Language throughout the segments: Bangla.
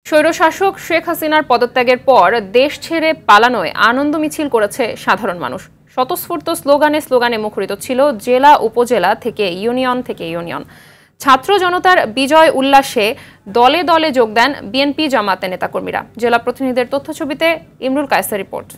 স্বৈরশাসক শেখ হাসিনার পদত্যাগের পর দেশ ছেড়ে পালানোয় আনন্দ মিছিল করেছে সাধারণ মানুষ। স্বতঃস্ফূর্ত স্লোগানে মুখরিত ছিল জেলা, উপজেলা থেকে ইউনিয়ন। ছাত্র জনতার বিজয় উল্লাসে দলে দলে যোগ দেন বিএনপি জামায়াতের নেতাকর্মীরা। জেলা প্রতিনিধিদের তথ্যছবিতে ইমরুল কায়েসের রিপোর্ট।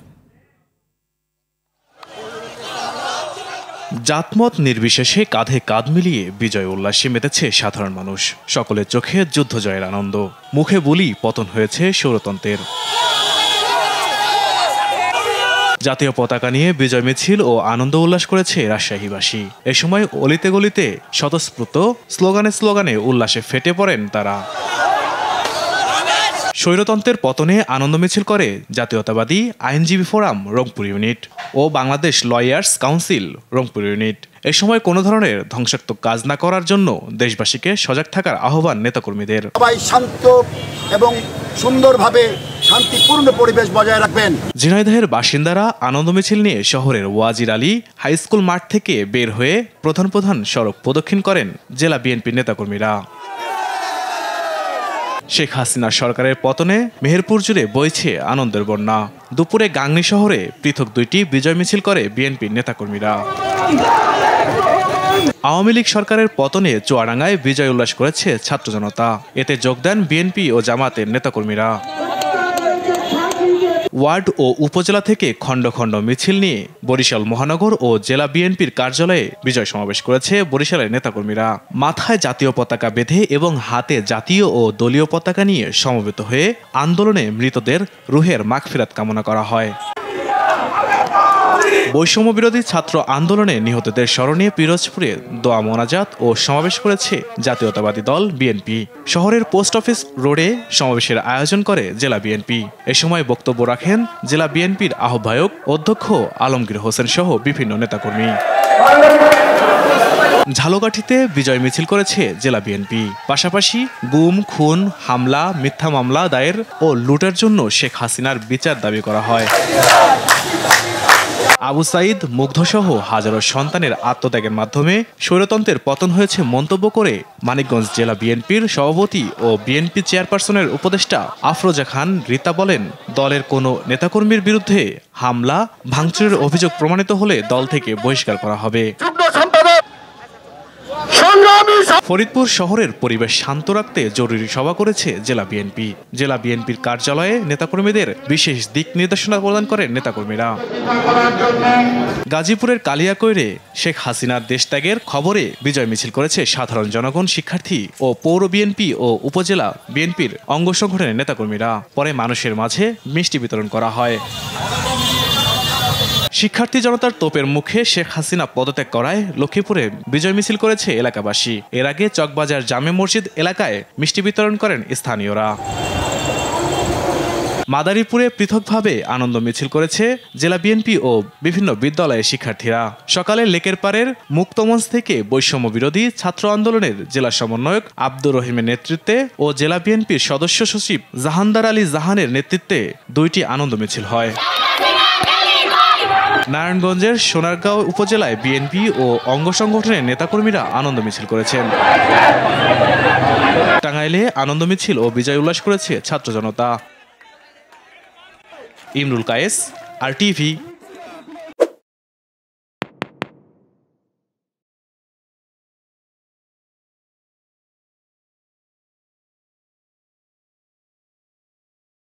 জাতমত নির্বিশেষে কাঁধে কাঁধ মিলিয়ে বিজয় উল্লাসে মেতেছে সাধারণ মানুষ। সকলের চোখে যুদ্ধ জয়ের আনন্দ, মুখে বলি পতন হয়েছে স্বৈরতন্ত্রের। জাতীয় পতাকা নিয়ে বিজয় মিছিল ও আনন্দ উল্লাস করেছে রাজশাহীবাসী। এ সময় অলিতে গলিতে স্বতঃস্ফূর্ত স্লোগানে উল্লাসে ফেটে পড়েন তারা। স্বৈরতন্ত্রের পতনে আনন্দ মিছিল করে জাতীয়তাবাদী আইনজীবী ফোরাম রংপুর ইউনিট ও Bangladesh lawyers council Rangpur unit. এ সময় কোনো ধরনের ধ্বংসাত্মক কাজ না করার জন্য দেশবাসীকে সজাগ থাকার আহ্বান নেতাকর্মীদের। সবাই শান্ত এবং সুন্দরভাবে শান্তিপূর্ণ পরিবেশ বজায় রাখবেন। ঝিনাইদহের বাসিন্দারা আনন্দ মিছিল নিয়ে শহরের ওয়াজির আলী হাই স্কুল মাঠ থেকে বের হয়ে প্রধান সড়ক প্রদক্ষিণ করেন জেলা বিএনপির নেতাকর্মীরা। শেখ হাসিনা সরকারের পতনে মেহেরপুর জুড়ে বইছে আনন্দের বন্যা। দুপুরে গাংনী শহরে পৃথক দুইটি বিজয় মিছিল করে বিএনপির নেতাকর্মীরা। আওয়ামী লীগ সরকারের পতনে চুয়াডাঙ্গায় বিজয় উল্লাস করেছে ছাত্র জনতা। এতে যোগ দেন বিএনপি ও জামায়াতের নেতাকর্মীরা। ওয়ার্ড ও উপজেলা থেকে খণ্ড খণ্ড মিছিল নিয়ে বরিশাল মহানগর ও জেলা বিএনপির কার্যালয়ে বিজয় সমাবেশ করেছে বরিশালের নেতাকর্মীরা। মাথায় জাতীয় পতাকা বেঁধে এবং হাতে জাতীয় ও দলীয় পতাকা নিয়ে সমবেত হয়ে আন্দোলনে মৃতদের রুহের মাগফিরাত কামনা করা হয়। বৈষম্য বিরোধী ছাত্র আন্দোলনে নিহতদের স্মরণে পিরোজপুরে দোয়া মোনাজাত ও সমাবেশ করেছে জাতীয়তাবাদী দল বিএনপি। শহরের পোস্ট অফিস রোডে সমাবেশের আয়োজন করে জেলা বিএনপি। এ সময় বক্তব্য রাখেন জেলা বিএনপির আহ্বায়ক অধ্যক্ষ আলমগীর হোসেন সহ বিভিন্ন নেতাকর্মী। ঝালকাঠিতে বিজয় মিছিল করেছে জেলা বিএনপি। পাশাপাশি গুম, খুন, হামলা, মিথ্যা মামলা দায়ের ও লুটের জন্য শেখ হাসিনার বিচার দাবি করা হয়। আবু সাইদ, মুগ্ধসহ হাজারো সন্তানের আত্মত্যাগের মাধ্যমে স্বৈরতন্ত্রের পতন হয়েছে মন্তব্য করে মানিকগঞ্জ জেলা বিএনপির সভাপতি ও বিএনপি চেয়ারপারসনের উপদেষ্টা আফরোজা খান রীতা বলেন, দলের কোনো নেতাকর্মীর বিরুদ্ধে হামলা, ভাঙচুরের অভিযোগ প্রমাণিত হলে দল থেকে বহিষ্কার করা হবে। ফরিদপুর শহরের পরিবেশ শান্ত রাখতে জরুরি সভা করেছে জেলা বিএনপি। জেলা বিএনপির কার্যালয়ে নেতাকর্মীদের বিশেষ দিক নির্দেশনা প্রদান করেন নেতাকর্মীরা। গাজীপুরের কালিয়াকৈরে শেখ হাসিনার দেশত্যাগের খবরে বিজয় মিছিল করেছে সাধারণ জনগণ, শিক্ষার্থী ও পৌর বিএনপি ও উপজেলা বিএনপির অঙ্গ সংগঠনের নেতাকর্মীরা। পরে মানুষের মাঝে মিষ্টি বিতরণ করা হয়। শিক্ষার্থী জনতার তোপের মুখে শেখ হাসিনা পদত্যাগ করায় লক্ষ্মীপুরে বিজয় মিছিল করেছে এলাকাবাসী। এর আগে চকবাজার জামে মসজিদ এলাকায় মিষ্টি বিতরণ করেন স্থানীয়রা। মাদারীপুরে পৃথকভাবে আনন্দ মিছিল করেছে জেলা বিএনপি ও বিভিন্ন বিদ্যালয়ের শিক্ষার্থীরা। সকালে লেকের পাড়ের মুক্তমঞ্চ থেকে বৈষম্য বিরোধী ছাত্র আন্দোলনের জেলা সমন্বয়ক আব্দুর রহিমের নেতৃত্বে ও জেলা বিএনপির সদস্য সচিব জাহানদার আলী জাহানের নেতৃত্বে দুইটি আনন্দ মিছিল হয়। নারায়ণগঞ্জের সোনারগাঁও উপজেলায় বিএনপি ও অঙ্গ সংগঠনের নেতাকর্মীরা আনন্দ মিছিল করেছেন। টাঙ্গাইলে আনন্দ মিছিল ও বিজয় উল্লাস করেছে ছাত্র জনতা। ইমরুল কায়েস, RTV।